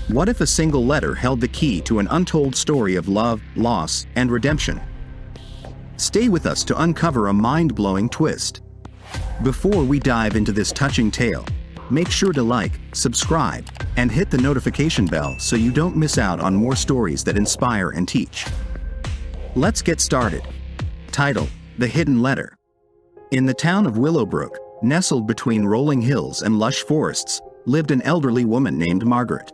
What if a single letter held the key to an untold story of love, loss, and redemption? Stay with us to uncover a mind-blowing twist. Before we dive into this touching tale, make sure to like, subscribe, and hit the notification bell so you don't miss out on more stories that inspire and teach. Let's get started. Title: The Hidden Letter. In the town of Willowbrook, nestled between rolling hills and lush forests, lived an elderly woman named Margaret.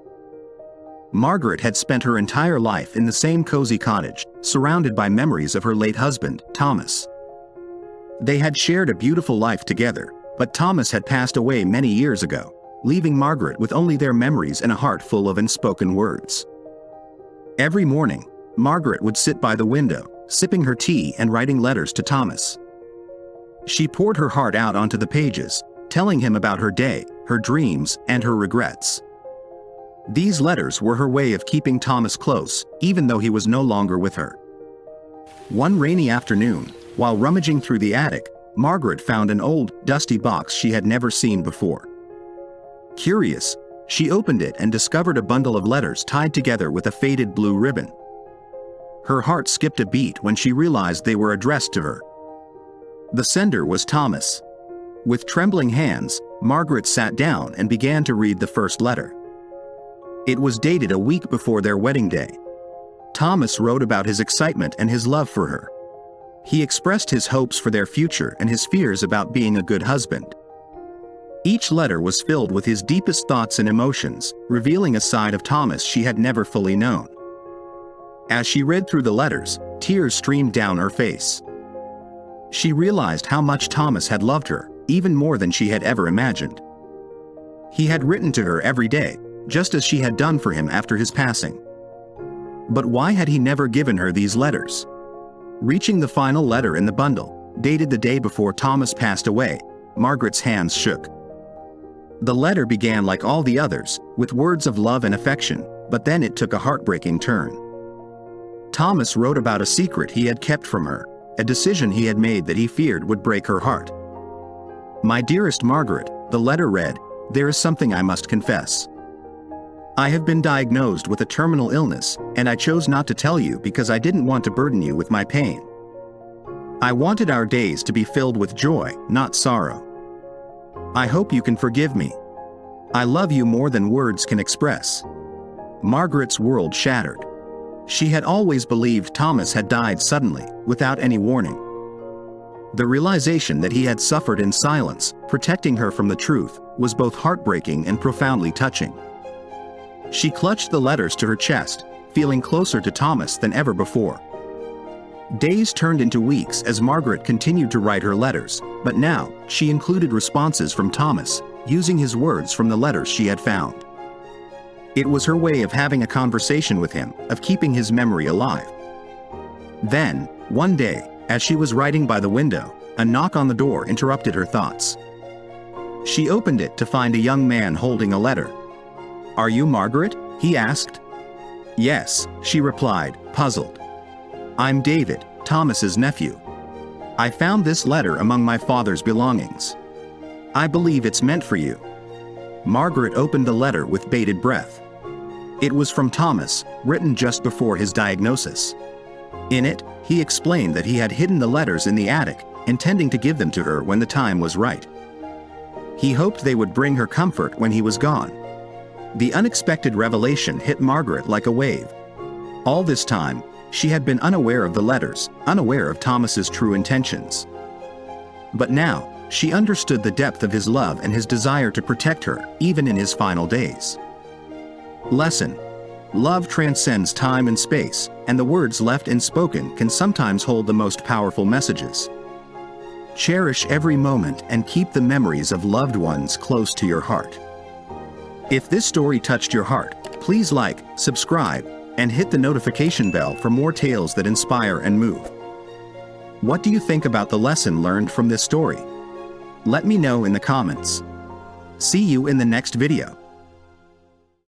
Margaret had spent her entire life in the same cozy cottage, surrounded by memories of her late husband, Thomas. They had shared a beautiful life together, but Thomas had passed away many years ago, leaving Margaret with only their memories and a heart full of unspoken words. Every morning, Margaret would sit by the window, sipping her tea and writing letters to Thomas. She poured her heart out onto the pages, telling him about her day, her dreams, and her regrets. These letters were her way of keeping Thomas close, even though he was no longer with her. One rainy afternoon, while rummaging through the attic, Margaret found an old, dusty box she had never seen before. Curious, she opened it and discovered a bundle of letters tied together with a faded blue ribbon. Her heart skipped a beat when she realized they were addressed to her. The sender was Thomas. With trembling hands, Margaret sat down and began to read the first letter. It was dated a week before their wedding day. Thomas wrote about his excitement and his love for her. He expressed his hopes for their future and his fears about being a good husband. Each letter was filled with his deepest thoughts and emotions, revealing a side of Thomas she had never fully known. As she read through the letters, tears streamed down her face. She realized how much Thomas had loved her, even more than she had ever imagined. He had written to her every day, just as she had done for him after his passing. But why had he never given her these letters? Reaching the final letter in the bundle, dated the day before Thomas passed away, Margaret's hands shook. The letter began like all the others, with words of love and affection, but then it took a heartbreaking turn. Thomas wrote about a secret he had kept from her, a decision he had made that he feared would break her heart. "My dearest Margaret," the letter read, "there is something I must confess. I have been diagnosed with a terminal illness, and I chose not to tell you because I didn't want to burden you with my pain. I wanted our days to be filled with joy, not sorrow. I hope you can forgive me. I love you more than words can express." Margaret's world shattered. She had always believed Thomas had died suddenly, without any warning. The realization that he had suffered in silence, protecting her from the truth, was both heartbreaking and profoundly touching. She clutched the letters to her chest, feeling closer to Thomas than ever before. Days turned into weeks as Margaret continued to write her letters, but now, she included responses from Thomas, using his words from the letters she had found. It was her way of having a conversation with him, of keeping his memory alive. Then, one day, as she was writing by the window, a knock on the door interrupted her thoughts. She opened it to find a young man holding a letter. "Are you Margaret?" he asked. "Yes," she replied, puzzled. "I'm David, Thomas's nephew. I found this letter among my father's belongings. I believe it's meant for you." Margaret opened the letter with bated breath. It was from Thomas, written just before his diagnosis. In it, he explained that he had hidden the letters in the attic, intending to give them to her when the time was right. He hoped they would bring her comfort when he was gone. The unexpected revelation hit Margaret like a wave. All this time, she had been unaware of the letters, unaware of Thomas's true intentions. But now, she understood the depth of his love and his desire to protect her, even in his final days. Lesson: love transcends time and space, and the words left unspoken can sometimes hold the most powerful messages. Cherish every moment and keep the memories of loved ones close to your heart. If this story touched your heart, please like, subscribe, and hit the notification bell for more tales that inspire and move. What do you think about the lesson learned from this story? Let me know in the comments. See you in the next video.